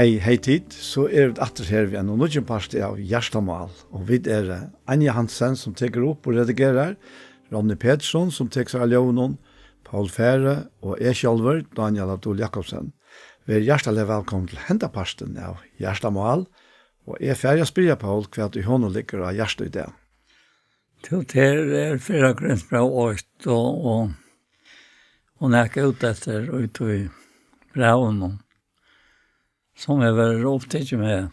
Hei tid, så det atter her vi en noen parst av Gjerstamal, og vi Anja Hansen som teker opp og redigerer, Ronny Pedersson som teker seg av Leonon, Paul Fære og Kjolver, Daniel Abdul Jakobsen. Vi hjertelig velkommen til hendaparsten av Gjerstamal, og ferdig å spyrre Paul hva du hånden ligger av Gjersta i det. Det 4 grunnsbra 8 og nække ut etter ut i braven som jeg var opptatt med.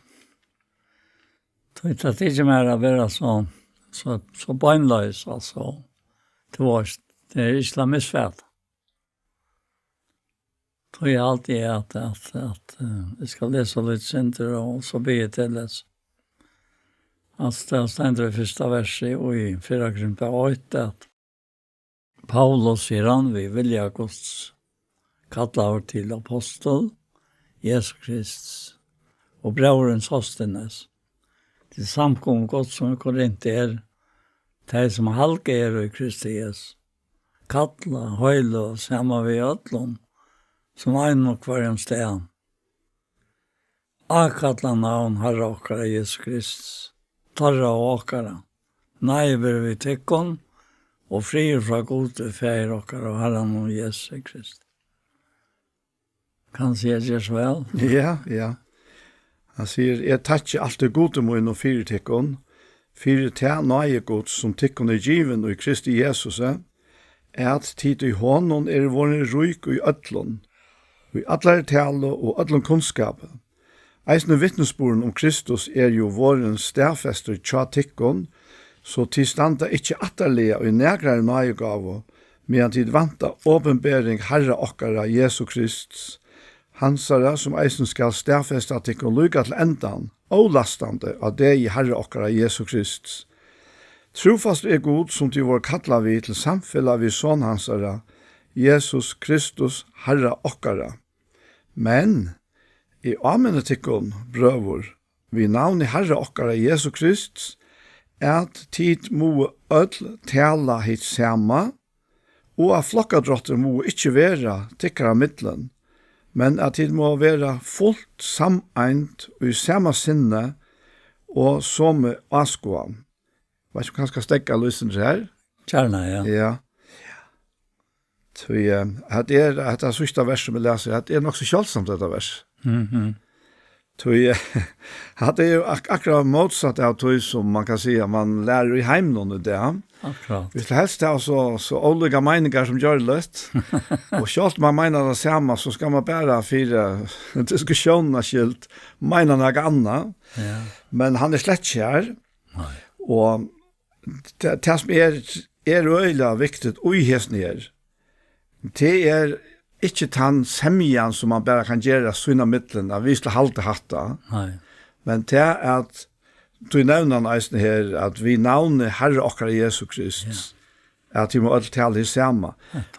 Det ikke mer å være så beinløs, altså. Det ikke la misfært. Det er alltid at jeg skal lese litt sinter, og så blir jeg til det. Altså, det stender i første verset og i 4 grunnsbra 8 at Paulus sier han vi vilja Guds kallar til apostel, Jesus Kristus, og brauren Sostenes, til samkom godt som i Korint de som halke i Kristi Jesus, kalla, høyla, og samma vi ötlom, som ein og kvarjum sted. Akalla navn Herre okkara Jesus Kristus, torra og okkara, naiver vi tekkon, og frier fra gode feir okkara og Herren og Jesus Kristus. Kan si det så vel? Ja. Han sier, jeg takker alt det gode må og fire tikkon, fire til nøye god som tikkon given og i Kristi Jesus, at tid i hånden våren ryk og i ødlån, og i alle tale og ødlån kunnskap. Eisne vittnesboren Kristus jo våren stærfester tja tikkon, så til standa ikke atterlige og i nægrare nøyegave, medan tid vanta åpenbering Herre okkara Jesu Kristus, hansara som eisen skal stærfeste at ikke lyga til endan, og lastande av det i Herre okkara Jesu Kristus. Trofast god som til vår kattla vi til samfella vi sånn hansara, Jesus Kristus Herre okkara. Men, i amenetikon, brøvor, vi navn i Herre okkara Jesu Kristus, at tid må ødel tala hit sama, og at flokkadrotter må ikke være tikkara middelen, men at tid må være fullt sameint og i samme sinne og som askoan. Vet du hva skal stekka lysen til her? Kjærna, ja. Ja. Så det sørste verset vi leser, det nok så kjølsomt dette vers. Det jo akkurat motsatt av tog som man kan si at man lærer i heimnån i det. Akkurat. Hvis det helst så olika meningar som gjør det litt, og selv man mener det samme, så skal man bare fire diskusjoner skilt, mener noe annet. Ja. Men han slett ikke her. Nei. Og det som øyla viktig, og i hesten her, det ikke tann semjan som man bare kan gjøre sånne midlene, vi skal halte hatta. Nei. Men det at du nevner eisen her, at vi navner Herre okkara Jesu Kristus, at vi må alt tale i samme.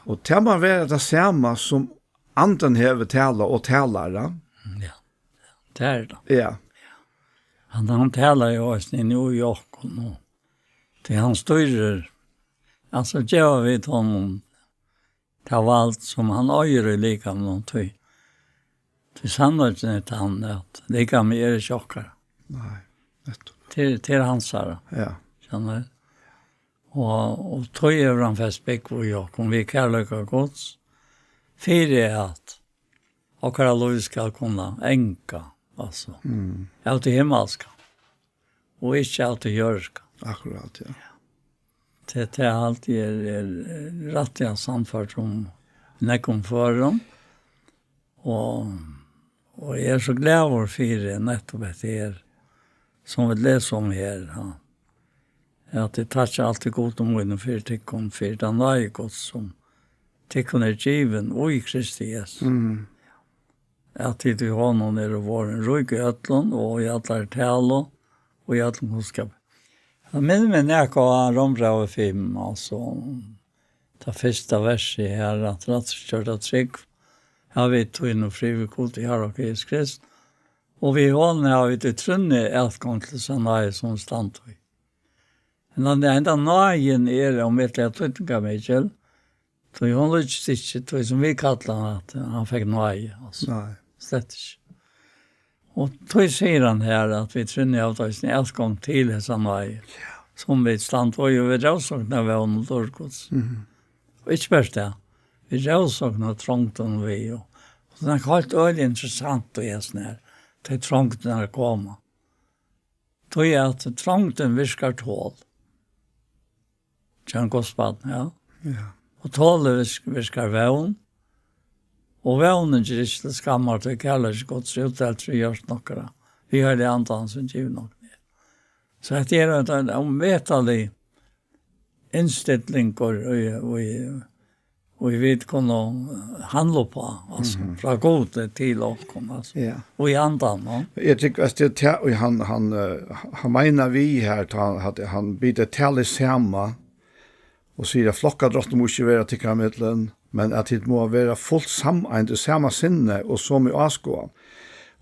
Og det må være det samme som anden hever tale og talere. Ja, det det. Ja. Han talar jo også i New York og nå. Det han styrer, altså gjør vi til honom, det var alt som han øyer i lika med noen tøy. Til sannheten til han at lika med tjokkere. Nei, nettopp. Til hans her. Ja. Kjenner. Og tøy han fest bekk hvor jeg kom vi kærløyka gods. Fire at okkara lov skal kunne enka, altså. Alt til himmelska. Og ikke alt til jørska. Akkurat, ja. Det alltid rett jeg samført om nekkom forum. Og jeg så glad over fire nettopp etter som vi leser om her. Ja. At det tar ikke alltid godt om min fire tikkum, fire den er godt som tikkum given og i Kristi Jesus. At det i hånden vår rygg i øtlån og i alle tale og i alle kunnskap. Jeg minner meg når jeg var Rombrau 5, altså, det første verset her, at rettskjørt av trygg, har vi tog inn og frivillig kult i Herre og Jesus Krist, og vi hånden har vi til trunne etgang til sånn nøye som stand tog. Men det enda nøyen om et eller annet tøytinga Mikkel, tog hun lykkes ikke, tog som vi kallet han, at han fikk nøye, altså. Nei. Slett ikke. Och då säger han här att vi trinner av oss en gång till hos han var som vi stand och ju vid råsakna vi honom dörrgods. Och inte bäst det. Vi råsakna trångten vi och det är helt öde intressant att göra sån här. Det är trångten att komma. Då är att trångten viskar tål. Tjän gospad, ja. Och tål viskar vävn. Och vävnen är inte till skammar till kallar gods utdelt för görs nockara. Vi har det antan som giv nok ner. Så att det är en omvetande inställning och vi vet kunna handla på alltså från god till och alltså. Ja. Och i andan, ja. Jag tycker att det och han menar vi här han byter till samma och säger flocka drottning måste vara till kamellen men att det må vara fullt samma samma sinne och som i askå.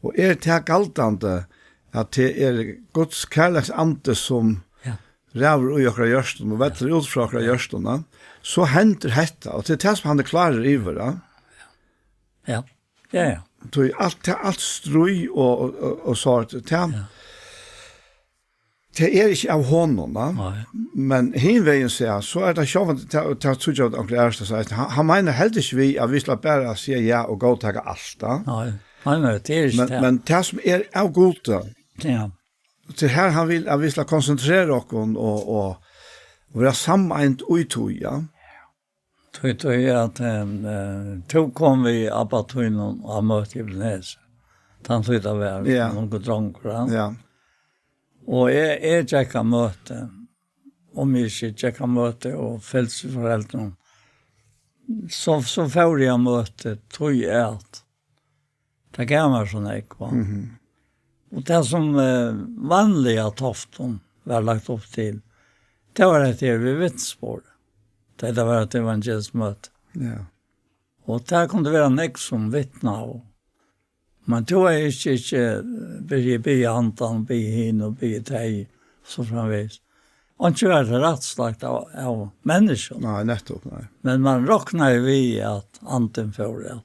Och det galtande att det är Guds kärleks ande som räver i okra gjørsten og vetter ut fra okra gjørstene, så henter dette, og det er det som han er klarer i det. Ja. Alt strøy og sånt, det er ikke av hånden, men hinveien sier, så det sjåvende til at Tudjad onkel Erste sier, han mener heldig ikke vi at vi skal bare si ja og gå og ta alt. Nei, det er ikke det. Men det som er av gode, ja. Så här han vill att vi ska koncentrera oss och vara samman och ja. Tror jag att tog kom vi abatun och möte i Blenäs. Han flyttade väl någon drånkra. Ja. Och är checka möte. Om vi ska checka möte och fältsföräldrarna. Så får jag möte tror jag att det gamla sån ekva. Och det som vanliga tofton var lagt upp till, det var att det vid vittnesbord. Det var ett evangeliskt möte. Ja. Och där kunde vara näck som vittna. Man tog inte be antan, be hin och be tej, så framvis. Och inte var det rättslagt av människor. Nej, nettopp, nej. Men man råknar ju vid att anten får det.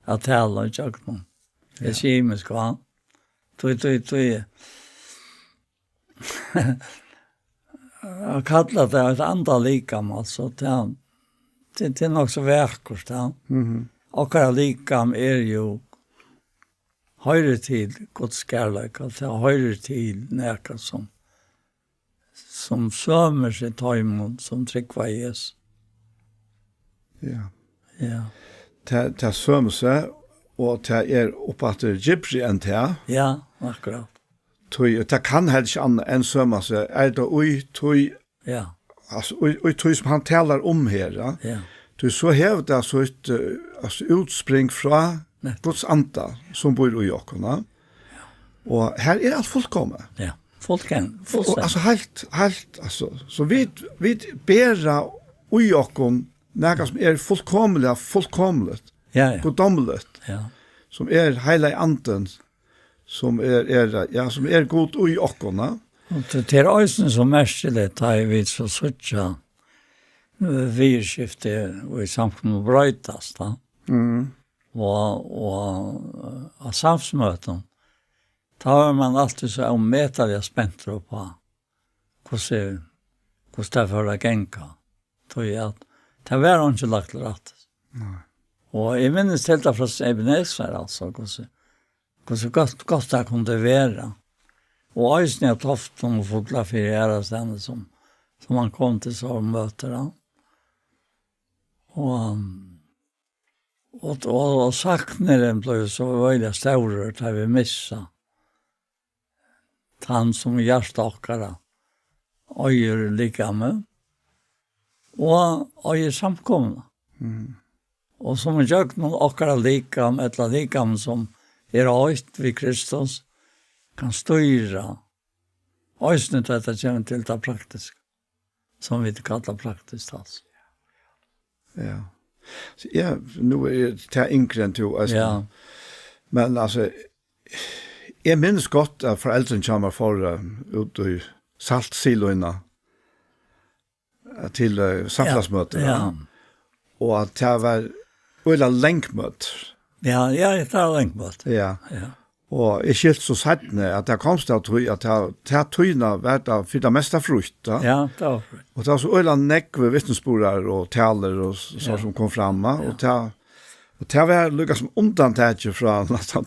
Att tala och tjockna. Det är kemisk va? Tui. Jag kallar det ett andra likam, alltså. Det är nog så verkligt. Och likam är ju höjre till Guds kärlek, alltså höjre till näka som sömer sig tajmon, som tryckvar Jesus. Ja. Det sömer sig, og det er oppatter gypsy enn det. Ja, akkurat. Det kan heller ikke annet enn sømme seg. Det ui som han taler om her. Ja. Så hever det så et utspring fra Guds anta som bor i åkene. Og her er alt fullkommet. Ja, fullstendig. Altså helt, så vi bærer i åkene noe som er fullkommet. Ja. Godomligt. Ja. Som hela anden som som god i okkorna. Och det är ösen som märkligt att vi så sucha virskifte och i samkomna brötas då. Och samsmöten. Tar man alltid så omätliga späntor på hur det för att gänka. Tror jag att det var inte lagt rätt. Nej. Och jag minns helt från Ebenezer alltså, hur gott det kunde vara. Och ösning av toften och fotla för era ständigt som man kom till så möter. Och saknaren blev så väldigt stor att vi missa. Han som hjärtstakare öjer lika med. Och öjer samkomna. Och som jag någon akkurat likam, ett likam som höjt vid Kristus, kan styra. Ösnet att det kommer till det praktiska. Som vi kallar praktiskt alltså. Ja. Så nu är det yngre än du. Ja. Men alltså, jag minns gott att föräldern kommer för ut i saltsiloina till samflagsmöten. Ja. Och att det var ölla länkmöt. Ja, det var länkmöt. Ja. Og jeg skilt så sættene at det kom til at det tøyna var det for det meste frukt. Da. Ja, det var frukt. Og det var så øyla nekve vittnesborer og taler og så som kom fram. Og det var lukket som undantaget fra nesten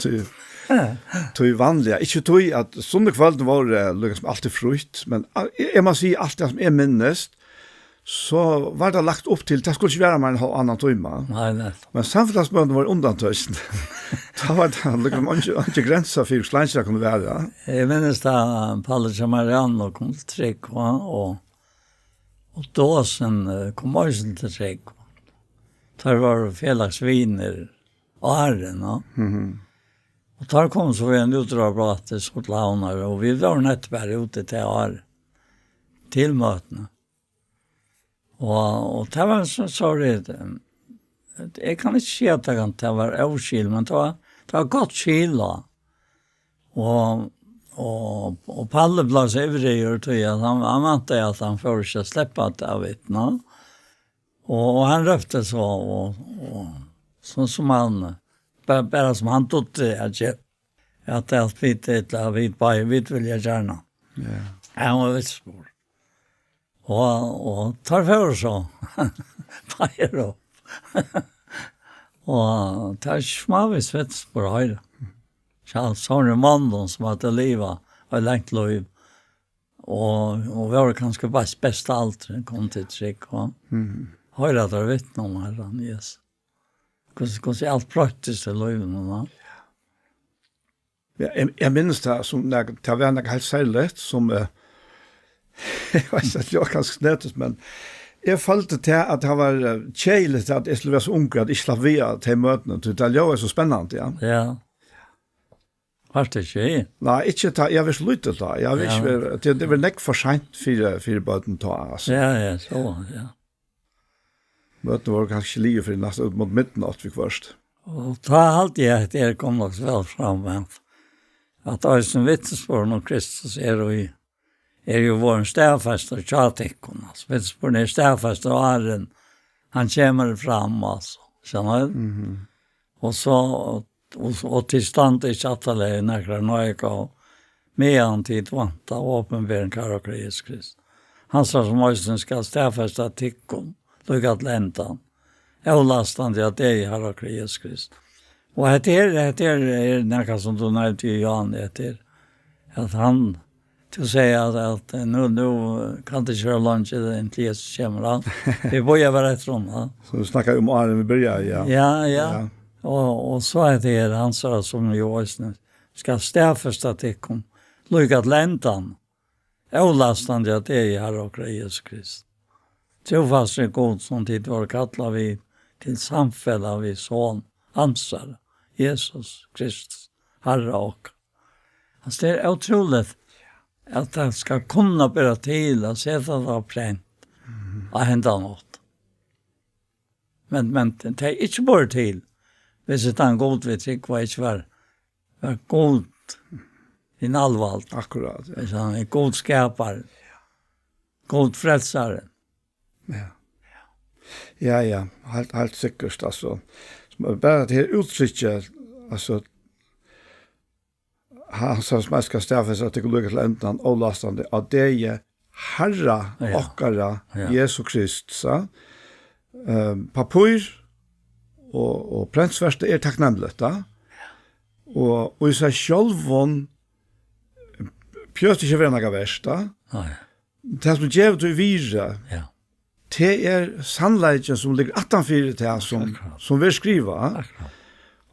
til vanlige. Ikke tøy at sånne kvelden var det lukket som alltid frukt, men jeg må si alt det som er minnest, så var det lagt upp till det skulle inte vara mer en annan timme. Nej. Men samfunnsmøten var undantøysen. Da var det liksom ikke grenser for slanser kunne være. Jeg minnes da Palle Mariano kom til Trekva, og Dåsen kom også til Trekva. Der var felagsviner åren, no? Og der kom så en utdrag til Skotlauner, og vi var nettbær ute til åren, til møtene. Og det var så det, jeg kan ikke si at det var avskil, men det var godt skila. Og Palle ble så ivrig og tog at han vant at han får ikke slippe det av vittna. Og han røpte så, og sånn som han, bare som han tog det, at det er vi vil jeg gjerne. Han var vittspår. Og tar for så, feier opp. Og tar smavis vets på høyre. Sånne mannen som hadde livet, og lengt liv. Og vi var kanskje best aldri, kom til trikk. Høyre at det er vittne om herren, yes. Hvordan alt praktisk til livet. Jeg minnes det som det var noe helt særlig, som jeg vet ikke at jeg ganske snettes, men jeg følte til at det var kjeilig til at jeg skulle være så ung at jeg slapp via til møtene, til det er så spennende, ja. Ja. Var det ikke i? Nei, ikke ta, jeg vil slutte da. Det var nekk for sent for bøten ta, altså. Ja, så, ja. Møtene var kanskje lige for nesten ut mot midten at vi først. Og da halte jeg at jeg kom nok vel frem, at det er som vittnesbord når Kristus er jo vår stedfest og tjatekken, altså. Vittnesbord er stedfest og æren, han kommer fram, altså. Skjønner du? Og så, og til stand i kjattale, nekker nøyka, og med han tid vant av åpenbæren karakter Jesus Krist. Han sa som også skal stedfest av tikkon, lukket lentan, avlastande at det er karakter Jesus Krist. Og det er nekka som du nevnte i Jan, at han til å si at nå kan det kjøre lunch inntil Jesus kommer han. Vi bøyer bare etter om han. Så du snakker om Arne vi börjar, ja. Ja. Og så det han sa som jo også skal stedfeste at det kom lukket lentan, avlastande at det er karakter Jesus Krist. Trofast er god som tid var kattlet vi til samfellet vi sånn ansvar, Jesus Kristus, Herre og. Altså det er utrolig at det skal kunne bære til å sette det av prent og hente noe. Men det er ikke bare til hvis det er en god vi trykker var ikke var god i allvalgt. Akkurat, ja. Hvis han er god skaper, god frelsere. Ja, helt sikkert, altså. Bare det her uttrykket, altså, han sa som jeg skal stedfest at det går lykke til enden avlastende, at det er Herre, okkara, Jesus Krist, sa. Papur og prensverste er takknemlig, da. Og i seg sjølven pjøst ikke være noe verst, da. Det som gjør du videre, det er sannleggen som ligger 18-4 til som vi skriver.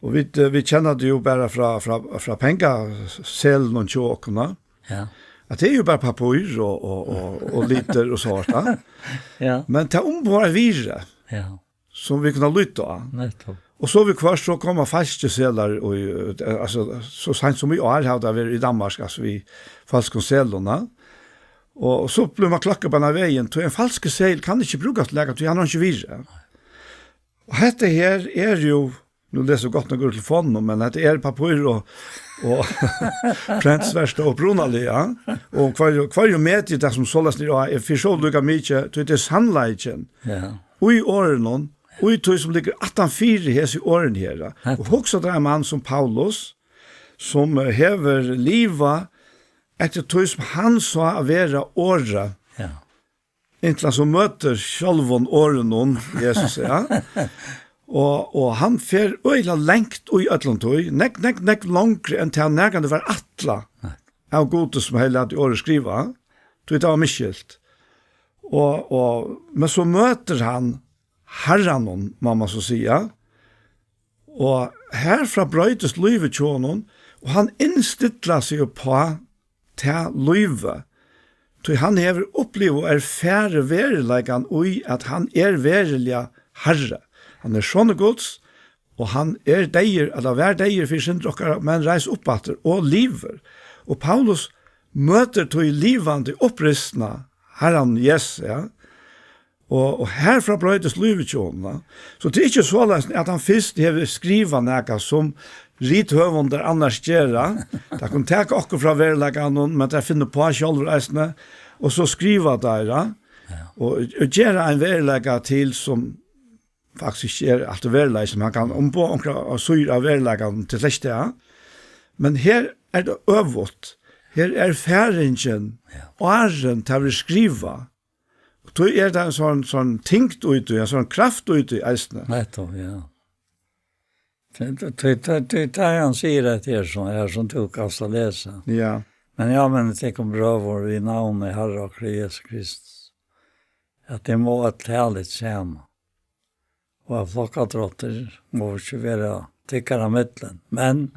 Og vi kjenner det jo bare fra pengaselen og tjåkene. At det er jo bare papur og liter og sånt. Men det er bare videre som vi kunne lytte av. Og så vi kvar så kommer falske seler, altså så sent som vi har vi i Danmark, altså vi falske selene. Og så blir man klakket på denne veien, til en falske sel kan ikke brukes til å legge, til han har ikke videre. Og dette her er jo, nå det er så godt når jeg går til fonden, men dette er papur og prensverste og brunalige, og hver jo med til det som såles nere, er for så lukket mye, til det er sannleggen, og i årene, og i tog som ligger 18-4 hes i årene her. Og også det er en mann som Paulus, som hever liva etter tog som han sa å være året. Ja. Inntil han som møter sjølven åren noen, Jesus, ja. Og han fer øyla lengt ui øtlantøy, nekk langere enn til han nærgande var atla av gode som hele hadde året skriva, tog det var miskjelt. Men så møter han herran, mamma så sier, og herfra brøytes livet til honom, og han innstidler seg på til livet, så han hever opplevd og erfære verilegan ui at han verilige herre. Han sånne gods, og han deier, eller hver deier for sin drokkere, men reis opp etter, og liver. Og Paulus møter til livande oppristna herran Jesus, ja. Og herfra brøydes livet til honom. Så det ikke så løsning at han først hever skriva næga som rithøvunder annars gjera. Det kan teka okkur fra verleggene, men det finner på sjølver eisene, og så skriva der, og gjera en verlegga til som faktisk alt verlegg som han kan ombå og syre av verleggene til sleste, ja. Men her det øvått. Her færingen, åren til å skriva. Så det en sånn tingt ut, en sånn kraft ut i eisene. Nettopp, ja. Det han sier det her som du kan lese. Ja. Men det kom bra vår i navnet Herre og Jesus Kristus. At det må et herligt sammen. Og at flokkadrotter må ikke være tykkere midtelen. Men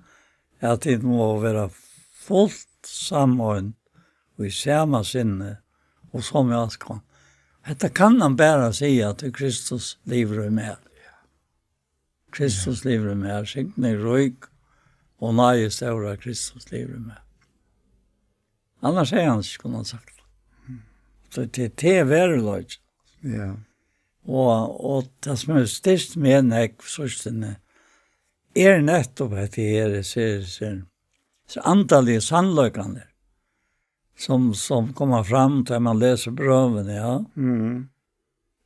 at det må være fullt sammenhånd og i samme sinne og som jeg skal. Dette kan han bare si at Kristus lever med. Kristus lever med. Signe røyk og nøye større Kristus lever med. Annars han ikke kunne sagt. Så det vereløg. Ja. Og det som størst med nek forstående nettopp at det så antallige sannløkene som kommer fram til man leser brøven, ja.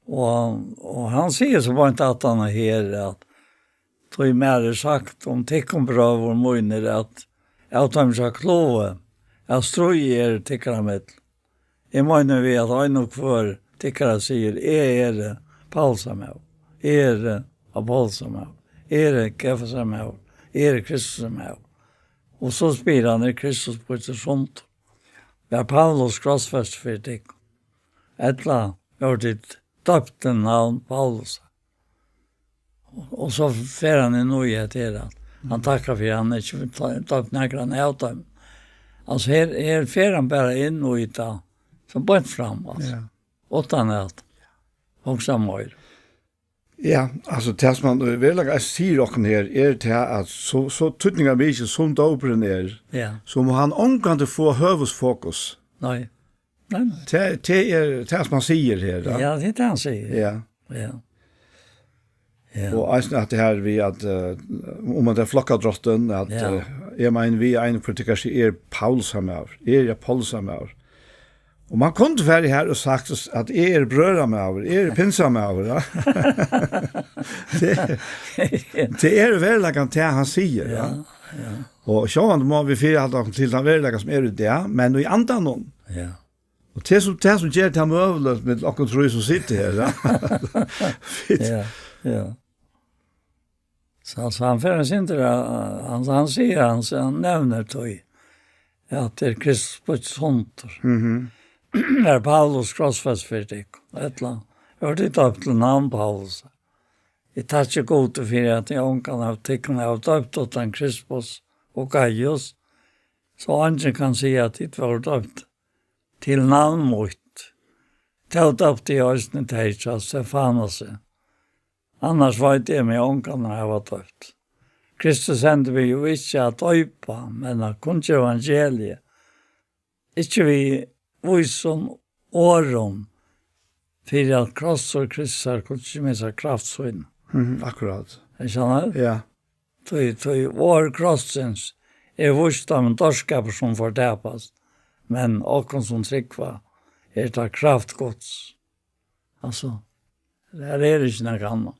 Og han sier så var ikke at han her at det er mer sagt om tikkum brøv og møyner at jeg tar meg så kloe jeg strøy tikkere mitt. Jeg mener vi at jeg nok for tikkere sier jeg Paulsamev, Apolsamev, Kefasamev, Kristusamev. Og så spyr han Kristus på et sånt. Vi har Paulus krossfest for deg. Etla gjør ditt døpte navn Paulus. Og så fer han i noe til at han takker for han ikke døpt nærkere av dem. Altså her fer han bare inn og i det som bønt fram. Altså. Åttan alt. Og samme. Ja, altså det som man jeg sier dere her til at så tydninger blir ikke som dobren så må han omgående få høvesfokus. Nei. Det som han sier her. Da. Ja, det han sier. Ja. Og at det her vi at om det flokkadrotten at jeg mener vi en politiker sier Paulsamev, Paulsamev. Og man kunne være her og sagt at jeg brødre med over, jeg pinsa med over. Ja. det verleggen til han sier. Ja. Og sånn må vi fyre alt til den verleggen som det, men i andre noen. Ja. Og det som gjør det møvlet med noen tror som sitter her. Ja. Så han fører sin til han sier, han nevner tog at det Kristus på et sånt. Paulus krossfest for deg. Hør det opp til navn Paulus. Jeg tar ikke godt for at jeg kan ha tikkene av døpt til Kristus og Gaius, så andre kan si at det var døpt til navn mot. Det var døpt i høysten til Stefanus. Annars var det med ångene jeg var døpt. Kristus sendte vi jo ikke at døypa, men at kunne ikke evangeliet. Ikke vi som åren for at kross og krysser kunne ikke med seg kraftsøyne. Akkurat. Jeg skjønner? Ja. Så vår krossens vist av en dorskaper som får tepast, men åkken som tryggva det kraftgods. Altså, det ikke noe annet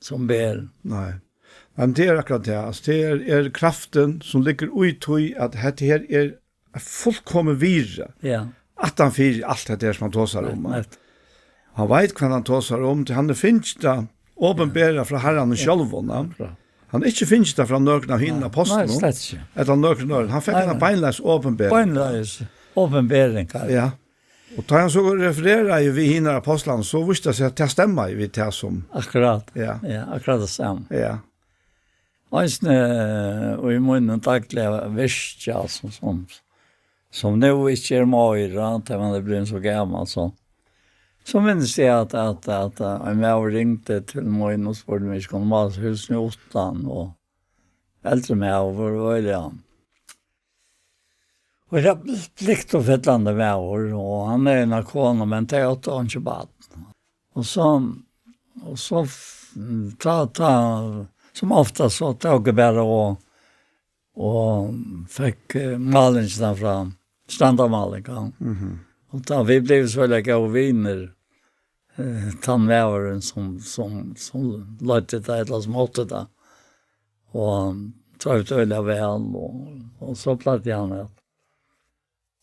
som ber. Nei. Men det akkurat det. Altså, det er kraften som ligger ut i at dette her fullkommen vire. Ja. At han fyrer alt det der som han tåsar om. Nei. Han vet hva han tåsar om, til han finnes det åpenbæra fra herren selv. Han ikke finnes det fra nøkken av henne apostelen. Nei, slett ikke. Etter nøkken av han fikk en beinleis åpenbæra. Beinleis åpenbæring. Ja. Og da han så refererer vi henne apostelen, så visste jeg at det stemmer vi til som. Akkurat. Ja. Ja, akkurat det samme. Ja. Øysene, og i munnen daglige virkja, som nå ikke er møyre, til man er blitt så gammel, så minnes jeg at jeg ringte til munnen og spurte meg ikke om mat husen i Otland, og eldre med over øyne. Og det er plikt og fettlande med over, og han er en akone, men det er han ikke bad. Og så som ofta så tog jag bara och fick malingen från standardmalingen. Och då vi blev så lika och vinner tandvävaren som lade det ett las måttet där. Och tog ut öliga väl och så platt jag med.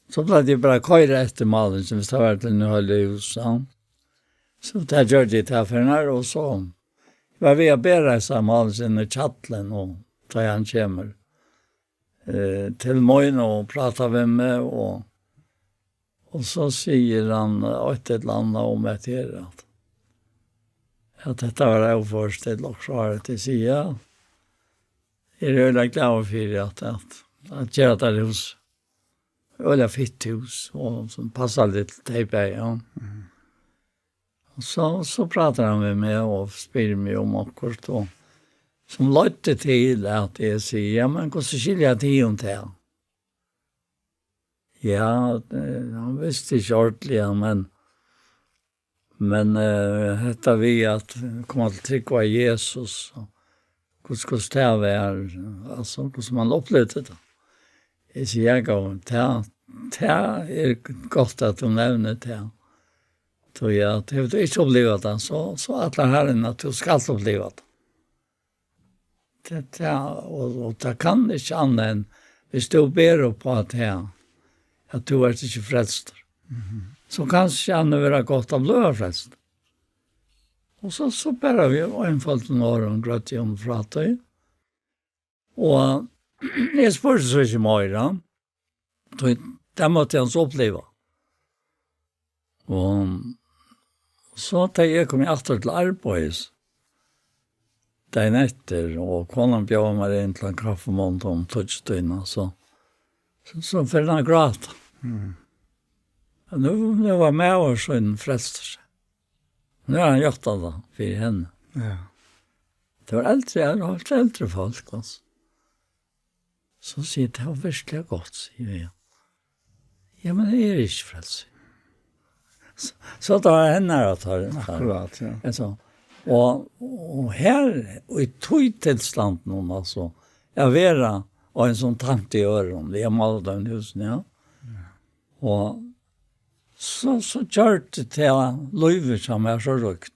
Så platt jag bara köra efter malingen som vi tar vart nu höll i huset. Så där gör det här för när och så var vi att bära samman i chattlen och ta han kommer till mig och prata med mig och så säger han ett land om att det att detta var det första också till säga är det väl glad för att göra det hus eller fitt hus och som passar lite tejpa ja. Så pratar han med mig och spyr mig om akkurat då. Som lötte till att jag säger, ja men hur skiljer jag till om det? Ja, han visste inte ordentligt, men detta vi att komma till trycka Jesus. Hur ska det vara? Alltså, hur ska man uppleva det? Jag säger, jag går, det är gott att de nämner det. Så ja, det har ikke opplevd det, så alle herren at du skal oppleve det. Og det kan ikke annet enn hvis du ber på at du er ikke frelst. Så kan ikke annet være godt å bli frelst. Og så ber vi innfalt noen år og grøtt om fra det. Og jeg spørte så ikke mer, det måtte han så oppleve. Og så da jeg kom etter til arbeids, dagen etter, og konen bjør meg inn til en kaffemånd om tøtstøyene, så for han gråt. Nå var med og så en frelster seg. Nå har han gjort det for henne. Ja. Det var eldre folk, altså. Så sier det var virkelig godt, sier jeg. Ja, men det er ikke frelser. Så det var henne att ta det. Akkurat, ja. Alltså, och här, och i tog-tillstand någon alltså, jag vera och en sån tant i öron, det är malade av husen, ja. Och så gör det till löjver som är så rukt.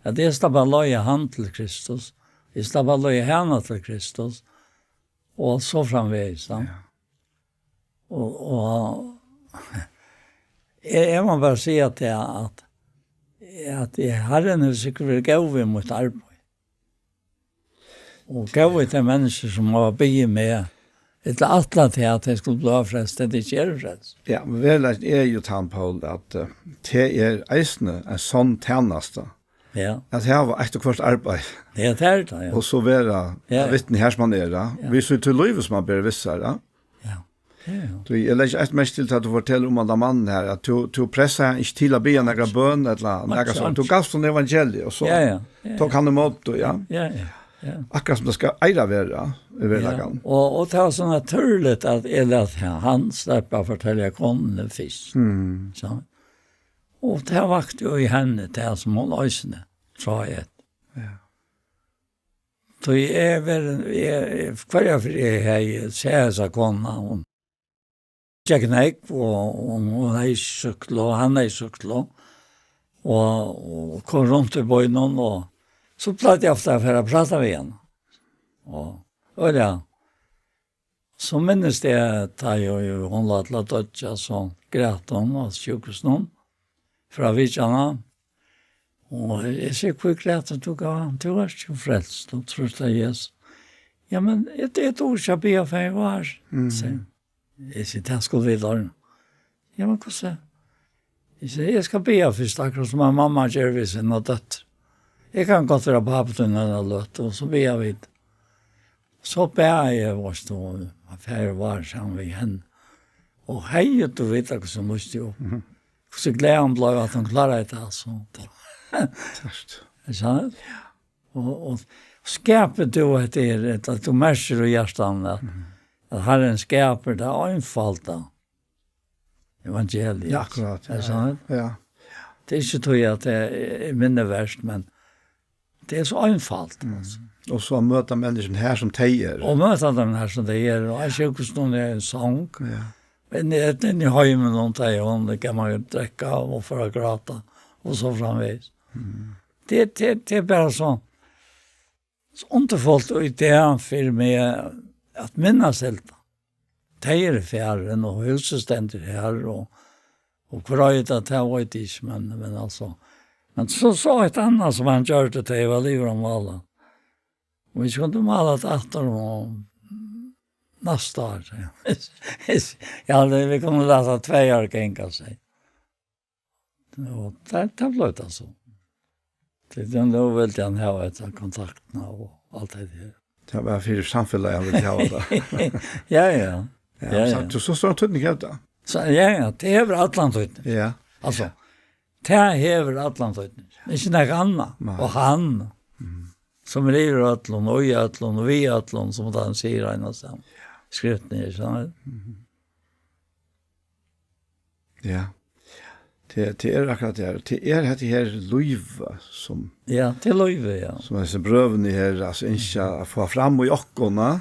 Att det är bara löja hand till Kristus, det är bara löja henne till Kristus, och så framvägs. Ja. Och jeg må bare si at Herren er sikkert vil gå mot arbeid. Og gå til mennesker som har bygget med et atlet til at jeg skulle bli frelst, det ikke er frelst. Ja, men vel er jo tann, Paul, at det er eisende en sånn tjeneste. Ja. At det var etter hvert arbeid. Det er det, ja. Og så være vittne her som man er, ja. Vi så til livet som man ber visser, ja. Jeg legger et mest til at du forteller om den mannen her, at du presser ikke til å be en egen bøn, eller noe sånt. Du gav sånn evangeliet, og så tok han imot det, ja. Akkurat som det skal eire være, i hverdagen. Og det var sånn naturligt at han slipper å fortelle konene først. Og det vakte jo i henne til som hun løsene, tror jeg. Så jeg hver jeg ser seg kona, hun jag knäck och han cykla och han cykla och kom runt i byn och så platt jag ofta för att prata med henne. Och ja. Så minns det tar jag ju hon lät dödja så grät hon och sjukhus någon. Från Vidjana. Och jag ser hur grät att du var ju frälst och trösta Jesus. Ja, men ett ord ska be för en var. Jag säger, det skulle vidare. Ja, men hur så? Jag ska be först, akkurat som mamma gör vid sina dötter. Jag kan gå till pappen och låt och så ber jag vid. Så ber jag vars då, affär var sammen vid henne. Och hej, du vet att så måste ju. Så glädje han blev att han klarade det alltså. Först. Så och skapet då att du märker i hjärtan att Herren skaper det enfalda. Evangeliet. Ja, akkurat. Ja. Det är inte tror att det är mindre värst, men det är så enfalt. Alltså. Och så möta människan här som tejer. Och möta dem här som tejer. Och jag sjukhus någon är en sång. Ja. Men i höjmen någon tejer hon, det kan man ju dräcka och för att gråta. Och så framvis. Det är bara så underfullt i det för mig att minnas helt. Tejer i fjärren och huset ständer här och kröjt att det var inte, men alltså. Men så sa ett annat som han gjorde till jag var livet om alla. Och vi skulle mala ett attor och nästa år. Ja, vi kunde läsa 2 år gänga sig. Och det blev det så. Det var väl den här ett kontakterna och allt det där. Det var för samfället jag vill ha det. Ja. Ja, så står det tydligt ut då. Så ja, det är över Atlanten. Ja. Alltså, det är över Atlanten. Det är inte Anna och han. Som river Atlon och i Atlon och vi Atlon som han säger någonstans. Skrivit ner så här. Ja. Det är akkurat det. Det är det här Luiva som ja, det Luiva ja. Som är så bröven i här alltså inte få fram i ockorna.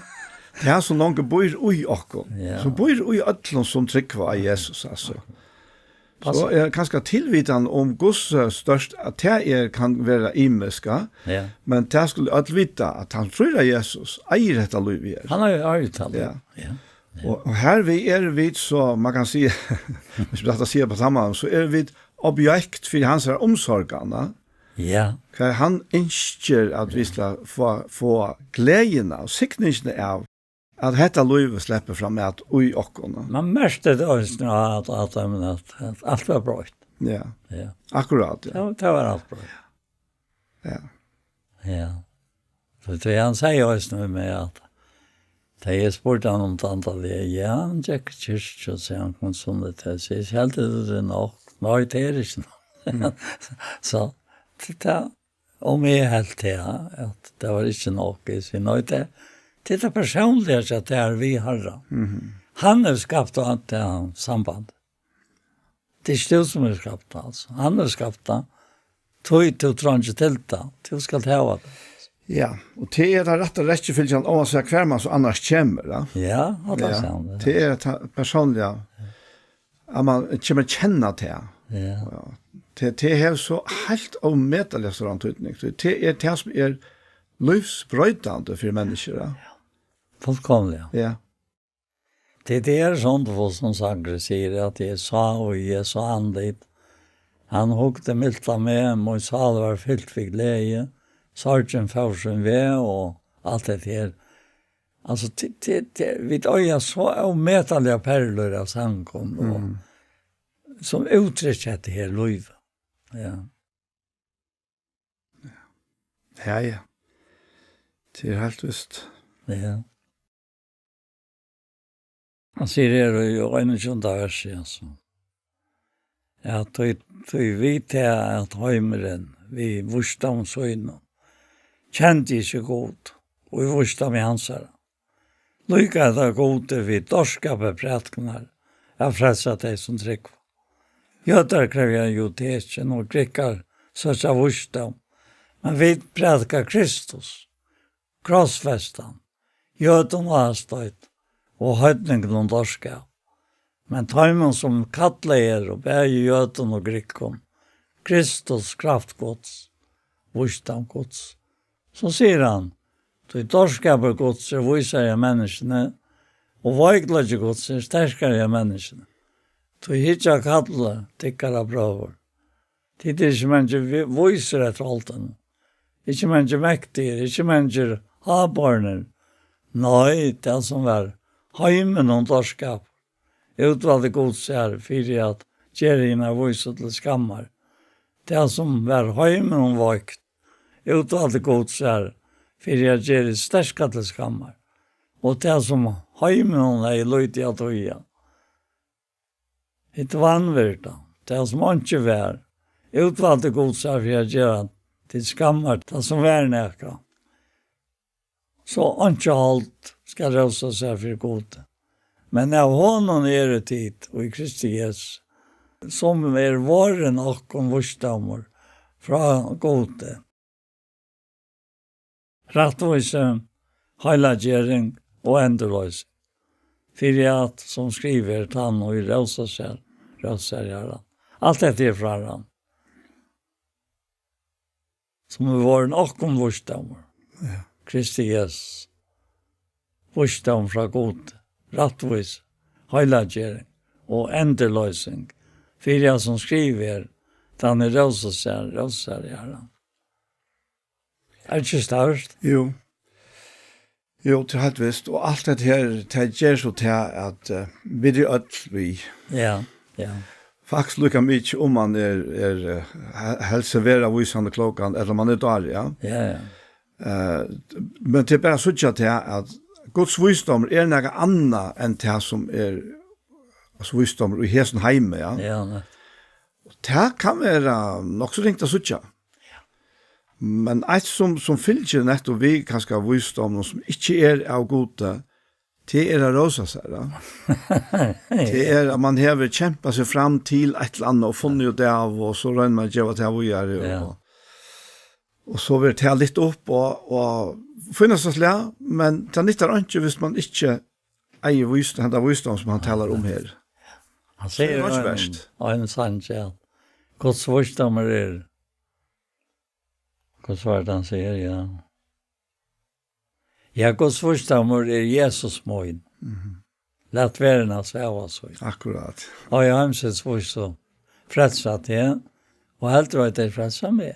Det är så långt bor i ockon. Ja. Så bor i Atlon som tryckva i Jesus alltså. Så är ganska tillvitan om Guds störst att det kan vara imiska. Ja. Men det skulle att vita att han tror att Jesus äger detta liv. Han har ju öjtat. Ja. Och här vi så man kan se hvis vi säger på samma så är vi objekt för hans omsorgarna. Ja. För han önskar att vi ska få glädjen och siktningen av att detta liv släpper fram med att oj ockorna. Man märkte det också att allt var bra. Ja. Ja. Akkurat. Ja. Det var allt bra. Ja. Ja. Så det han säger också nu med att det är spurt han om tantallet. Ja, han gick i kyrk och så han kom sånn det. Så jag helt det nog. Nej, det är inte nog. Så det om jag helt det att det var inte nog. Så nej, det är personligt att det är vi har. Han har skapat allt det här samband. Det är inte du som har skapat alltså. Han har skapat det. Du tror inte till det. Du ska ta det. Ja, och det är det rätta rättfyljan om man säger kvar man så annars kommer. Ja, det är sant. Det är det personliga. Att man kommer känna det. Ja. Det är så helt omätligt sådant utnyttning. Det är det som är livsbröjtande för människor. Ja. Fullkomligt. Ja. Det är sånt för som Sankre säger att jag sa och jag sa andligt. Han hugde milta med och sal var fyllt vid glädje. Sargen fausen ve och allt det här. Alltså vi öja så omätliga perlor av sankom och som uttrycker det här liv. Ja. Ja. Det är helt visst. Ja. Han säger det ju en sjunde vers alltså. Ja, du vet att heimeren vi vursdom så innan. Kjente ikke godt, og vi vursdom i hans her. Lykke det gode vi dorskape prætknar, jeg frelser deg som trykk. Jøder krever jo tesen og krikkar sørs av vursdom, men vi prætkar Kristus, krossfestan, jøden avstøyt, og høytningen om dorskap. Men tøymen som kattleier og bæger jøden og krikkon, Kristus kraftgods, vursdom gods, Så sier han, «Du dårskaper gods er viser jeg menneskene, og veiklage gods er sterkere jeg menneskene. Du hitja kattele tikkara braver. Tid er ikke mennesker viser etter alt den. Ikke mennesker mektiger, ikke mennesker habarner. Nei, det som var heimen og dårskap. Utvalgte gods er fyrir at gjerina viser til skammar. Det som var heimen og vakt. Utvalgte gods er fyrir at gjerina sterska til skammar. Og det som heimen er løyt i at høya. Det vanvirta. Det som ikke var. Utvalgte gods er fyrir at gjerina til skammar. Det som var neka. Så ikke alt skal røse seg for gode. Men av honom er det tid, og i Kristi Jesus, som er våren og vursdommer fra gode. Rattvise, heilagjering og endeløse. For at som skriver tann og i røse seg, gjør han. Alt dette er fra han. Som er våren og vursdommer. Ja. Kristi Jesus. Vursdom fra god, rattvis, heilagjering og endeløsning. For jeg som skriver, den er røsser, gjør han. Er det ikke størst? Jo, til helt visst. Og alt det her, det gjør så til at vi er ødt vi. Ja. Faktisk lukker mye om man er helsevera visende klokken, eller man er der, ja. Ja. Men det er bare så til at Guds visdom er noe annet enn det som er altså visdom i hesen heime, ja. Ja. Det kan være nok så ringt å suttje. Men et som fylger nettopp vi kanskje visdom som ikke er av gode, det er å råse seg, da. Det er at man har kjempet seg fram til et eller annet og funnet det av, og så rønner man ikke hva det er å gjøre, og så vil det litt opp og finnes det slag, men det nytter ikke hvis man ikke eier visdom som han taler om her. Han sier jo en sann kjell. Guds visdommer er, hva svart han sier, ja. Ja, Guds visdommer er Jesus mån. Lät verden sväva så. Akkurat. Och jag hemsets visdom frälsat det, og helt var det frälsat med.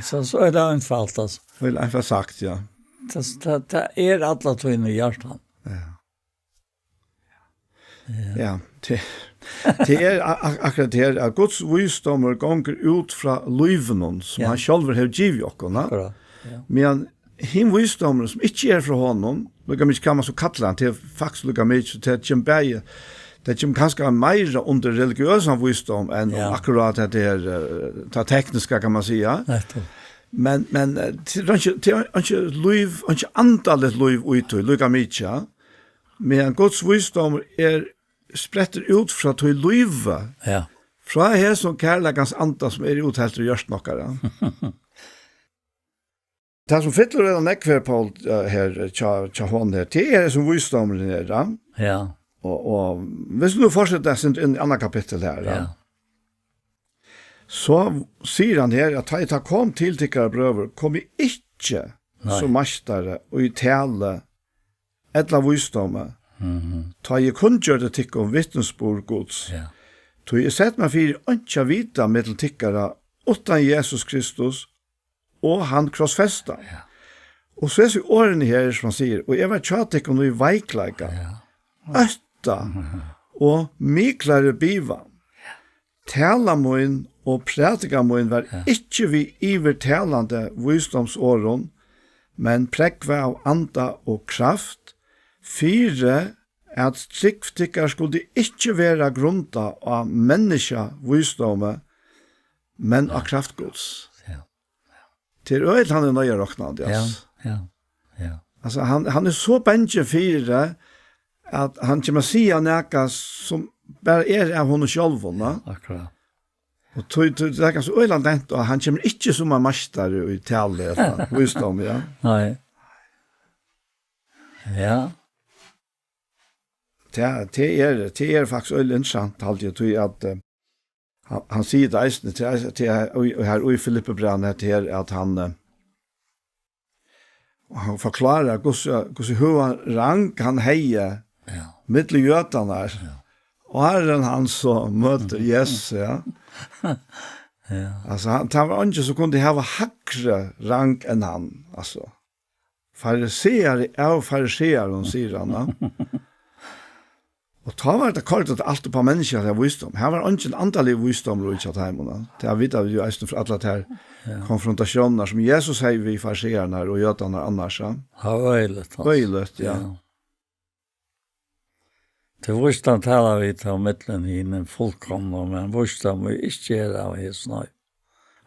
Så är det enfalt alltså. Väl einfach sagt, ja. Det är alla tog i hjärtan. Ja, det är akkurat det att Guds visdom gånger ut från liven som han själv har givit oss. Men him visdom som inte är från honom, lukar mig kan man så kalla han till faktiskt lukar mig till Jimberg. Det kommer ganska mer under religiösa visdom än akkurat det är tekniska kan man säga. Men till inte liv, inte antalet liv ut och lukar mig men Guds visdom är spretter ut från till liv. Ja. Från här som kärlekans anta som är uthelt och görs nockare. Det som fyller redan nekver på her, tja hon her, det er som visdommen er, da. Ja. Og hvis du nu fortsetter sin en annan kapittel her, da, så sier han her at jeg kom til tikkere brøver, kom jeg ikke som mastare og i tale etla visdommen, ta jeg kun gjør det tikkere om vittnesbord gods. Ja. Så jeg sett meg for ikke vita med tikkere utan Jesus Kristus, og han krossfesta. Ja. Og så er det årene her som han sier, og jeg var tjatik om noe veikleika, øtta, og miklare biva. Talamoen og pratikamoen var ikke vi ivertalande visdomsåren, men prekva av anda og kraft, fire at tryggtikkar skulle ikke være grunda av menneska visdomme, men av kraftgods. Till öll han är nöjer rocknad, ja. Alltså han är så bänge för att han kommer säga näka som bara är av honom själv, va? Akkurat. Och det är ganska öland och han kommer inte som en mästare i talet, visdom, ja. Nej. Ja. Det är faktiskt öll intressant alltid att han sier det eisende til her i Filippebrand til at han forklarer hvordan høy rang han heier mitt i jøtene her. Og her er han så møter Jesus, ja. Altså, han var ikke så kunne ha hakre rang enn han, altså. Fariseer er fariseer, sier han, ja. Og ta var det kalt at alt på mennesker har visdom. Her var ikke en antallig visdom rundt at heimen. Det har vidt av jo eisen for alle her konfrontasjoner som Jesus har vi fariseerne og jøtene annars. Ja, øylet. Øylet, ja. Til visdom taler vi til midtelen henne fullkomne, men visdom vi ikke er av Hesnøy.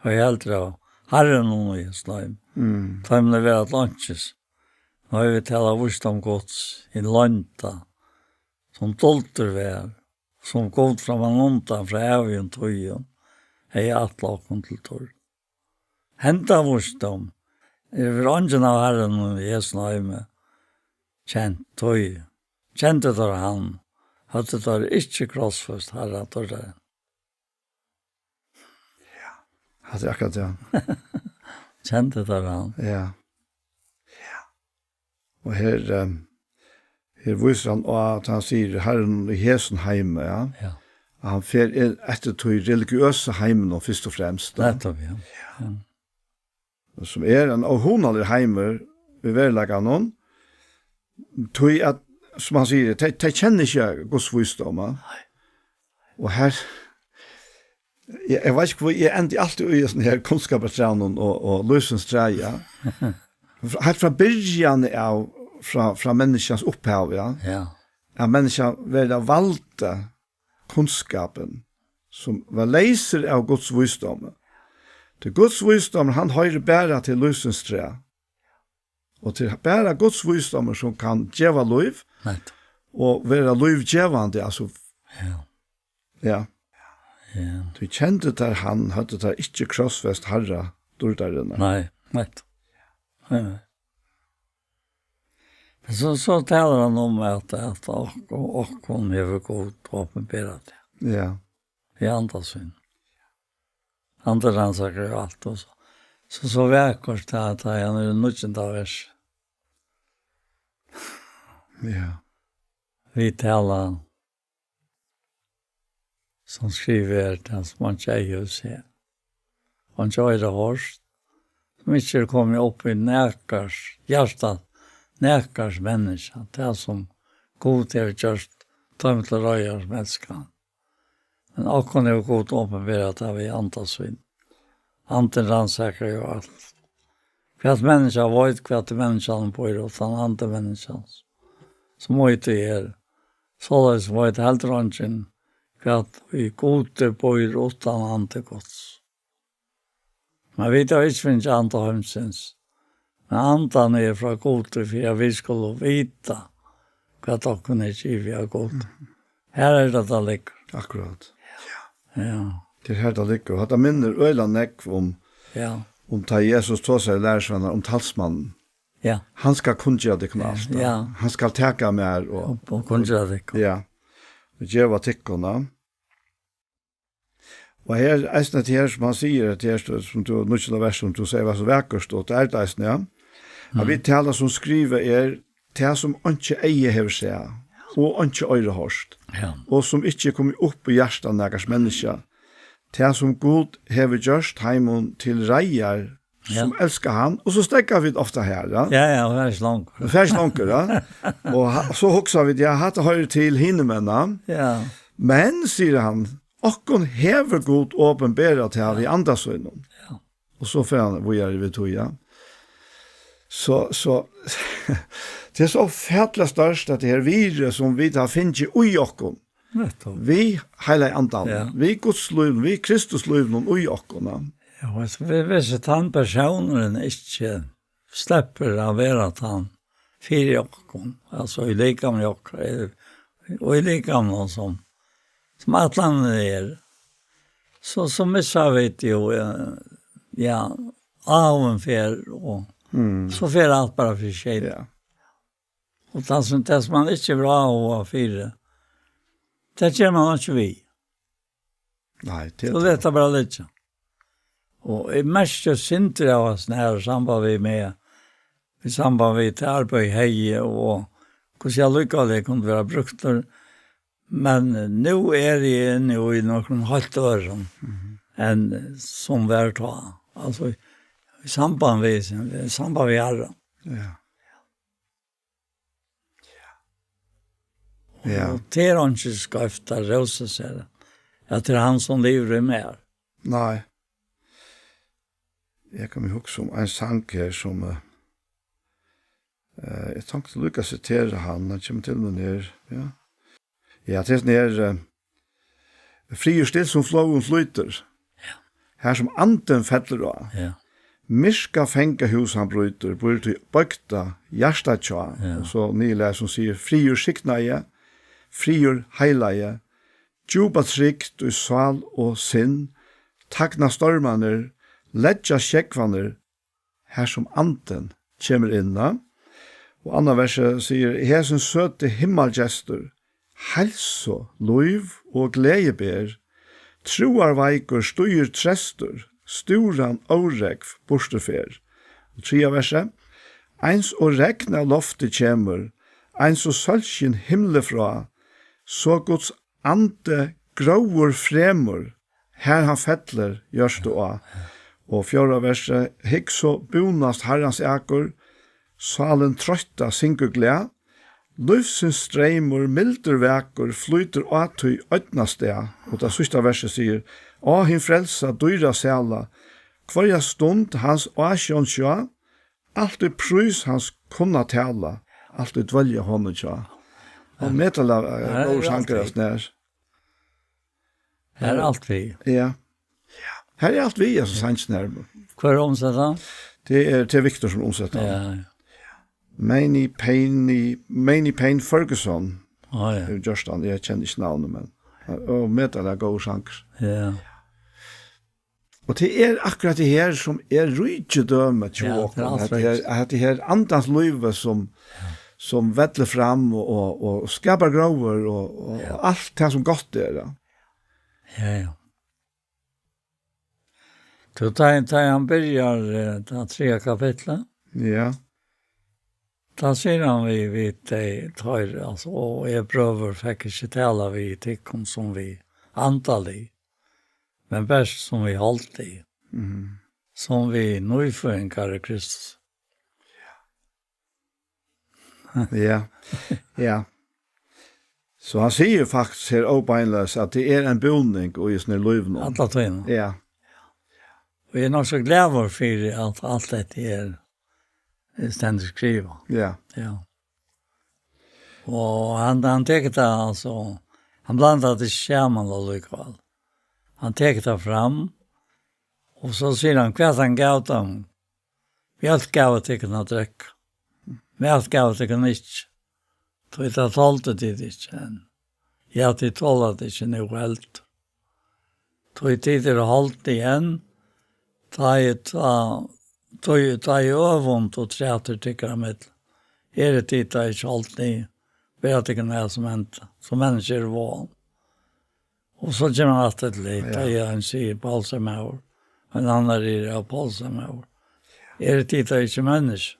Og jeg helter av Herren og Hesnøy. Ta med det være lunches. Nå har vi taler visdom gods i landa. Som dolter vær, som god fra man undan fra evig tøyen, hei atlaken til tør. Henta visdom, er ånden av Herren og Jesu nøyme, kjent tøy, kjente der han, hadde der ikke krossførst herre tør det. Ja, hadde akkurat det. Kjente der han. Ja. Og her viser han at han sier Herren i hesen heime, ja. Han fer etter til religiøse heimen og først og fremst. Nettopp, ja. Som en av honaller heimer ved verleggen noen, tog at, som han sier, de kjenner ikke Guds visdom. Og her, jeg vet ikke hvor jeg endte alltid i sånne her kunnskapstrænen og løsens treie. Helt fra begynnelsen av fra menneskens opphav, ja. Ja, mennesken var valgte kunnskapen som var leiser av Guds visdom. Til Guds visdom, han hører bare til løsens tre. Og til bare Guds visdom som kan gjøre liv, og være livgjevende, altså. Ja. Du kjente der han hadde der ikke krossfest herre dårderne. Nei. Så taler han om at åkken hever godt åpenberet. Ja. I andasyn. Andre ransaker jo alt. Og så vekkert det at han er nødvendig av vers. Ja. Vi taler som skriver til hans man ikke er jo se. Han ikke er det hårst. Som ikke kommer opp i nærkers hjertet. Nærkers menneske, det som god er gjørst, tøm til røyers mennesker. Men akkurat er jo god åpenberet av i antasvinn. Anten ransaker jo alt. Hva mennesker vet hva menneskene bor og den andre menneskene. Så må det gjøre. Så det vet helt rangen hva vi gode bor uten andre gods. Men vi tar ikke finnes andre hømsens. Men andan er fra god for at vi skulle vite hva dere er givet av god. Her er det ligger. Akkurat. Ja. Det her det ligger. Og det minner øyla nekv om ta Jesus tog seg lærersvenner om talsmannen. Ja. Han skal kunngjøre det knast. Ja. Han skal teka mer. Og kunngjøre det. Ja. Og gjøre tikkene. Og her er det her som han sier, det her som du nødvendig vers som du sier var så vekkert, og det er det eisne, ja. Vi taler som skriver det som ikke eier hever seg, og ikke øyre hørst, og som ikke kommer opp i hjertet av nægers mennesker. Det som god hever gjørst heimen til reier som elsker han, og så stekker vi ofte her, ja. Ja, færs lanker. Færs lanker, ja. Og så hokser vi det, hatt høyre til hinnemennene. Ja. Men, sier han, okkon hever god åpenberet til vi andasøgnen. Ja. Og så får han, hvor er vi tog, ja. Så det er så fætlig størst at det her virus som vi tar finnes i okkon. Vi heilig andan, vi Guds liv, vi Kristus liv i okkon. Ja, hvis han personen ikke slipper å være at han fyrer okkon, altså i likam okkon, og i likam noen som atlandet er, så misser vi det jo, aven fer, og så fer alt bare for seg. Ja. Og det som man ikke vil ha å fyre, det gjør man ikke vi. Nej, det Så det är bara lite. Och i mest synter av oss när samband vi med i samband med arbete hej och hur jag lyckades det kunde vara brukt. Men nu är det nu i någon halvt år än som var ta. Alltså i samband med alla. Ja. Och det är inte skafta rosa sig. Att det är han som lever med. Nej. Jag kommer ihåg som en sang här som jag tänkte lycka citera han kommer till mig ner. Ja. Ja, det är ner fri och still som flowen flyter. Ja. Här som anden fettler då. Ja. Miska fänga hus han bryter, bryter bökta hjärsta tja. Ja. Och så nila som säger fri och skiknaje, fri och heilaje, djupa trygt och sval och sinn, takna stormaner, ledja skjekvaner, här som anden kommer inna. Og andre verset sier, «Hesen søte himmelgestur, helse, lov og gledeber, troarveiker støyer trestur, sturan åregv borstefer.» Og 3 verset, «Eins og regna loftet kjemur, eins og sølskin himmelfra, så Guds ande grauer fremur, her han fettler gjørst du av.» Og 4 verset, «Hikk så bonast herrans ekor, salen trøtta syngur gled, livsens streimur mildur vekur flyter atøy ødnastea.» Og det sista verset sier, «Å hin frelsa dyra sela, kvarja stund hans asjon sjå, alltid prys hans kunna tala, alltid dvelja hånden sjå.» Og metala går sankerast nær. Här är allt vi. Ja. Her er alt vi, altså sanns nær. Kvar omsätta? Det er til Victor som omsetter. Ja. Manny Payne Ferguson. Ja. Det er just han, jeg kjenner ikke navnet, men og metala går sankerast. Ja. Og det er akkurat det her som er rydgjedømme til åkken. At det her andans liv som vettler fram og skapar grover og alt det som godt er. Ja. Så tar han börjar det 3 kapitlet. Ja. Da sier han vi tar, altså, og jeg prøver fikk ikke tale vi tikkum som vi antall i, men best som vi holdt i, som vi nøyføringer i Kristus. Ja. Ja. Så han sier faktisk her åbeinløs at det er en boning og i sånne løyvene. Alla tøyene. Ja. Og jeg er nok så glad for at alt dette er stendig skriva. Ja. Ja. Og han teker det, altså, han blandar det skjermen og lykval. Han teker det fram, og så sier han, hva han gav dem? Vi alt gav det ikke noe drekk. Vi alt gav det ikke ikke. Tog det tålte det ikke. Ja, det tålte det ikke noe helt. Tog det det holdt igjen, ta i øvund og treter tykker mitt. Det tid da ikke alltid vet ikke noe som hendte, som mennesker var. Og så kommer han alltid litt, da han sier Paulsamaur, en annen er Paulsamaur. Det tid da ikke mennesker.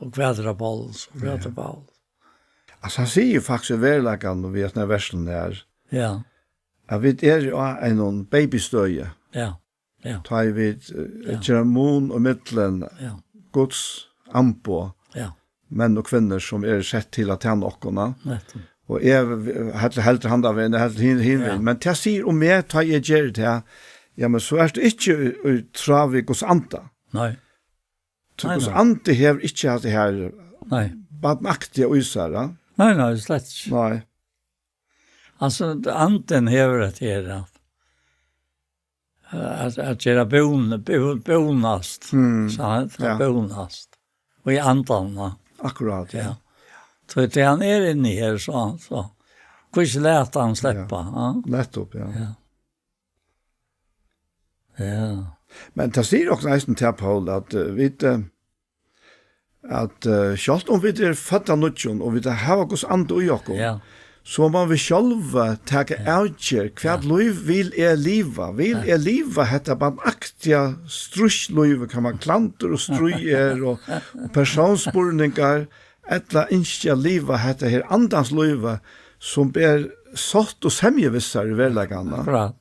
Og kvædra Paulus, og kvædra Paulus. Altså han sier faktisk i verleggen når vi er sånne versen der, Ja, at vi er jo en babystøye. ja, ja, Ta i vid Jeramon og Mittlen, ja, Guds ampo, ja, menn og kvinner som er sett til at tjene okkona. nettopp. Og jeg helt hand av en, helt hin. Men til jeg sier om jeg tar jeg gjør det, ja, men så er det ikke travi Guds anta. Nei, Guds ante hever ikke hatt det her nei, badmaktige uysara. nei, slett ikke. Nei. Altså, anden hever det her, at gjøre bonast, sant? Ja. Bonast. Og i andan, Akkurat, ja. Så det han er inne her, så hvor ikke lät han släppa, ja. Nettopp, ja. Ja. Ja. Men det sier også nesten til Paul at vi at selv om vi er født av nødjon, og vi har Guds ande i oss, Ja. så må vi själva ta avgjør hva liv vil liva. Vil liva hetta banaktiga strussliv, kan man klanter og struer og personspurningar, etla innskja liva hetta her andans liva som ber satt og semjevissar i verlegana.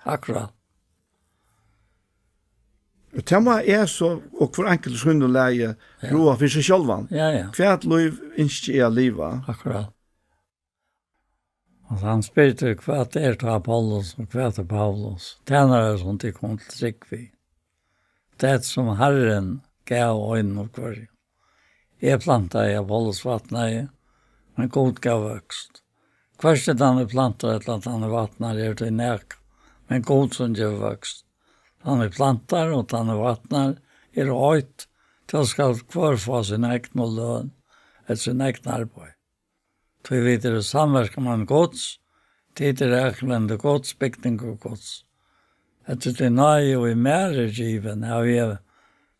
Akkurat. Og tema så, og for enkelt skjønne leie, roa for seg sjølvan. Ja. Hva liv innskja liva. Akkurat. Og han spurte hva til Apollos og hva til Paulus. Tjenere som de kom til trygg vi. Det som Herren gav øynene og kvar. Jeg plantet i Apollos vattnet, men god gav vøkst. Først han plantet et eller annet han vattnet til nek, men god som gav vøkst. Han planter og han vattnet høyt til skal kvar få sin egen løn, et sin egen arbeid. Så vi vet det samverker man gods, tid til reklende gods, bygning og gods. Etter det nøye og i mer given, vi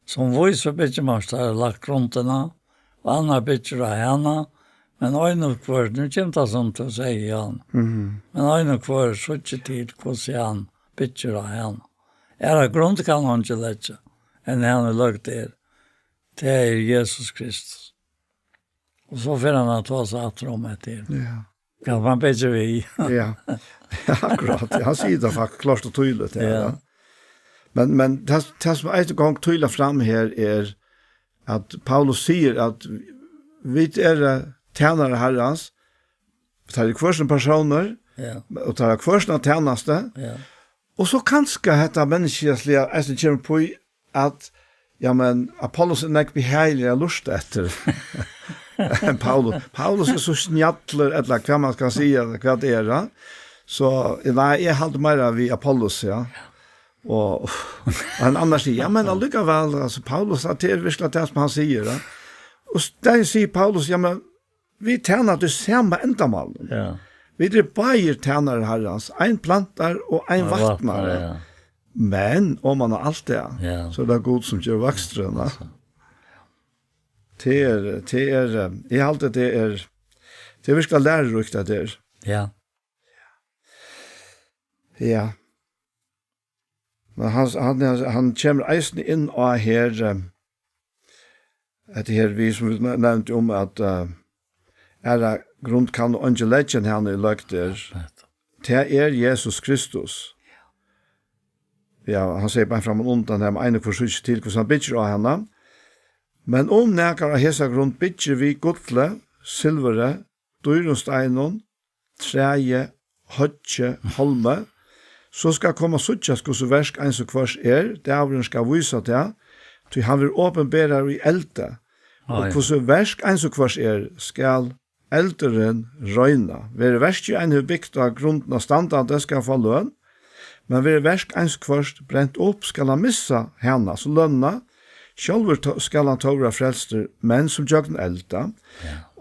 som vis og byggemaster har lagt gruntene, og andre bygger av henne, men øyne kvar, nå kommer det sånn til å si igjen, men øyne kvar så ikke tid hvordan han bygger av henne. Det grunn kan han ikke lette, enn han har lagt det Jesus Kristus. Og så får han ta seg atter om etter. Ja. Kan man bedre vi. Ja, akkurat. Han sier det faktisk klart og tydelig. Ja. Men det som en gang tydelig fram her at Paulus sier at vi tjenere herrens, vi tar kvarsen personer, og tar kvarsen av tjeneste, og så kanskje dette menneskeslige jeg kommer på at Apollos ikke blir heilig og lust etter. Paulus så snjattler eller hva man skal si, hva det Så jeg halte mer vi Apollos, Og han annars sier, men allikevel, altså, Paulus at det virkelig det som han sier. Og der sier Paulus, men vi tjener det samme endamål. Vi bare tjener herrens, en planter og en vattnare. Men om man har alt det, så det god som gjør vakstrønne. Jeg halte det virkelig lærerukt at det Ja. Men han kommer eisen inn av her, etter her vi som vi nevnte om at grunn kan og ikke leggen henne i løgter. Det Jesus Kristus. Ja, han sier bare frem og undan her, med ene forsøk til hvordan han bygger av henne. Men om nækker av hese grunn bygger vi godle, silvere, dyrunsteinon, treje, hodje, holme, så skal komme suttjas hvordan versk en som kvars det avren skal vise til, til han vil åpenbære i elte. Og hvordan versk en som kvars skal elderen røyna. Ved versk en har bygd av grunnen av standard, det skal få løn, men ved versk en som kvars brent opp, skal han missa henne, så lønna, sjálfur skal han tåra frelster, men som gjør den elda.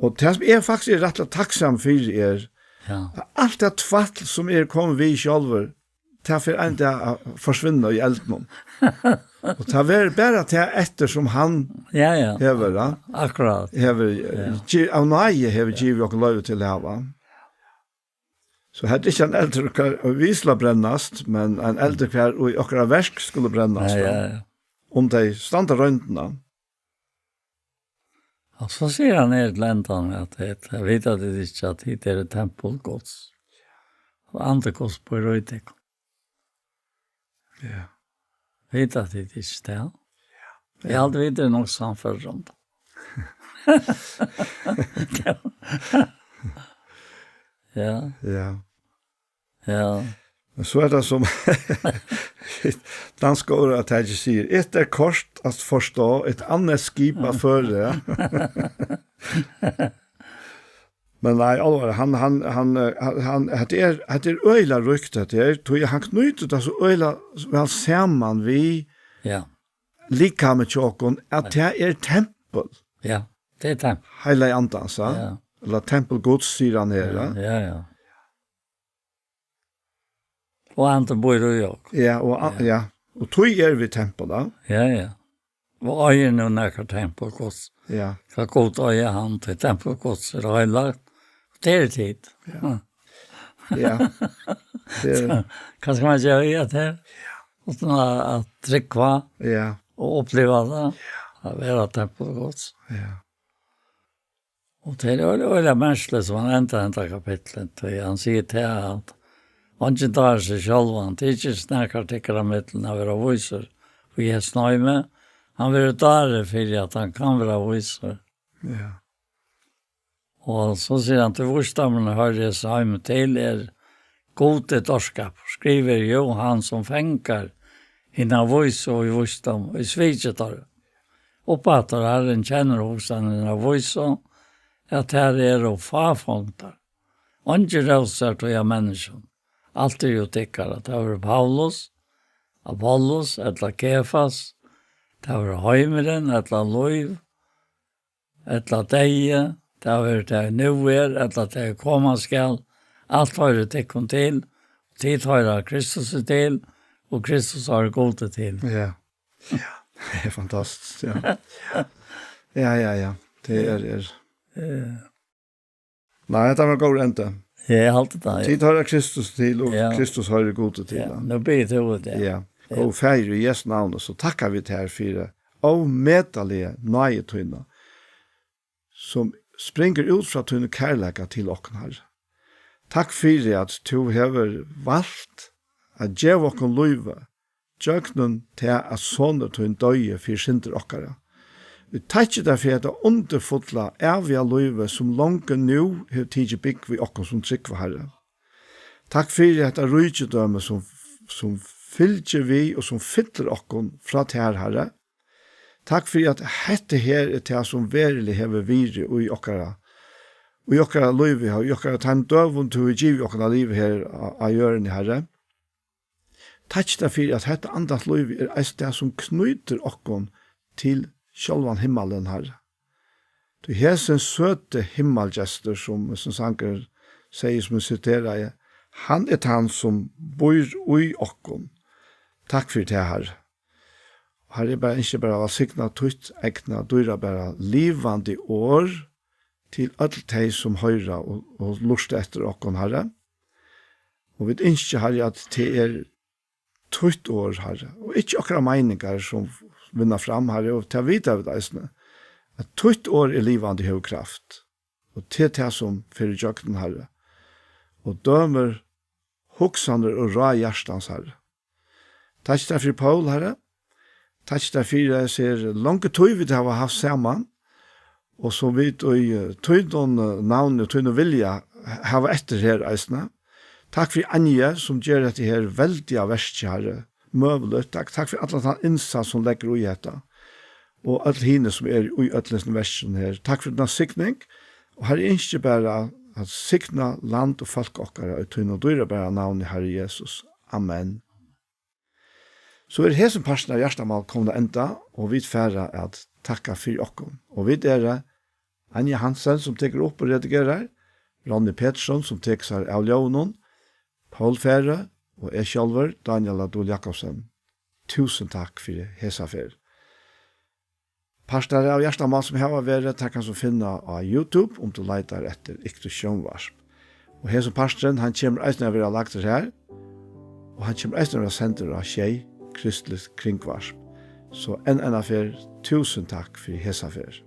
Og det som faktisk rett og takksam for alt det tvatt som kommet vi sjálfur, det for en dag forsvinner i elden. Og det er bare til etter som han hever, akkurat. Av nøye hever givet og lov til å hava. Så det ikke en eldre hver visla brennast, men en eldre hver og okra versk skulle brennast. Om de standa røntene. Og så sier han til lentan at jeg vet at det ikke at hit tempelgods. Og andre gods på røytek. Ja. Vet at det ikke er det. Jeg har aldri videre noe samfunn om det. Ja. Men så det som danska ord at jeg sier, et kort at forstå, et annet skip av føre. Men nei, alvor, han det øyla rykte det tog han knyttet det så øyla vel sammen vi lika med tjokken, at det tempel. Ja, det tempel. Heile andans, eller tempelgods, sier han her. Ja. Og andre bor i York. Ja, og tog vi tempel da. Ja. Og øyer nå nekker tempelgods. Ja. Hva godt øye han til tempelgods heilagt. Det är tid. Ja. Ja. Det Kan ska man göra det här? Och så att trycka ja. och uppleva det. Ja. Vara tempelgods. Ja. Och det är det mänskliga som han ändrar kapitlet. Han säger till att han inte tar sig själv. Han inte snackar till av mittlen av våra visor. Och jag snöj med. Han vill ta för att han kan vara visor. Ja. Og så sier han til vorstammen hører jeg seg til gode dorskap. Skriver jo han som fengar innan voice og i vorstam og i svitsetar. Oppater Herren kjenner hos han innan voice at her og fafongtar. Ikke røser til jeg mennesken. Alt jo tikkere. Det var Paulus, Apollos, etla Kefas, det var Heimeren, etla Loiv, etla Deie, det var det nu eller det komma skall. Allt har det tecken till. Tid har det Kristus till. Och Kristus har gått till. Ja. Ja. Det är fantastiskt. Ja. Ja. Det är... Nej, det var god ränta. Ja, allt det. Tid har det Kristus till och Kristus har det gått till. Ja, nu blir det det. Ja. Och färg i Jesu namn så tackar vi till här för det. Och medaliga nöjetøyna som springer ut fra tunne kærleika til okken her. Takk for at du hever valgt at gjøre okken løyve, gjøknen til at sånne tunne døye for synder okkara. Vi takker deg for at det underfotla evige løyve som langt nå har tidlig bygg vi okken som trykker herre. Takk for at det rydgjødømme som fylger vi og som fyller okken fra til herre. Takk for at dette her det som verilig hever vire i okkara. Og i okkara liv, i okkara tegn døvun til å give okkara liv her av gjørende herre. Takk for at dette andas liv det som knyter okkon til sjølvan himmelen herre. Du hesen søte himmelgjester som sanger sier som siterer, han han som bor i okkon. Takk for det herre. Her bare ikke bare signa tutt, egna, dyra bare livande år til alle de som høyre og lurste etter okkon herre. Og vi ønsker herre at det tutt år herre, og ikke akkurat meninger som vinner fram herre, og til videre av det at tutt år livande høy kraft, og til det som fyrir jøkken herre, og dømer hoksander og ra hjertans herre. Takk deg for Paul herre, takk deg for jeg ser langt tøy vi har haft sammen, og så vidt og tøydon navn og tøydon vilja har etter her eisene. Takk for Anje som gjør dette her veldig av verste herre, møvlet. Takk for alle den innsats som legger i dette, og alle hine som i øtlesen versen her. Takk for denne sikning, og her er ikke bare at sikna land og folk okkara, og tøydon dyrer bare navn i Herre Jesus. Amen. Så hesen parten av hjertemål kom det enda, og vi færre at takka for okken. Og vi Anja Hansen som teker opp og redigerer, Ronny Pettersson som teker seg av Ljøvnen, Paul Fære og jeg selv, Daniel Adol Jakobsen. Tusen takk for hesa fer. Parter av hjertemål som har vært, takk kan du finne av YouTube om du leiter etter Iktus Sjønvarsp. Og hesen parten, han kommer eisen av å være lagt her, og han kommer eisen av å være sender av Kristelig Kringvarsp. Så en affær, tusen takk for hesa fer.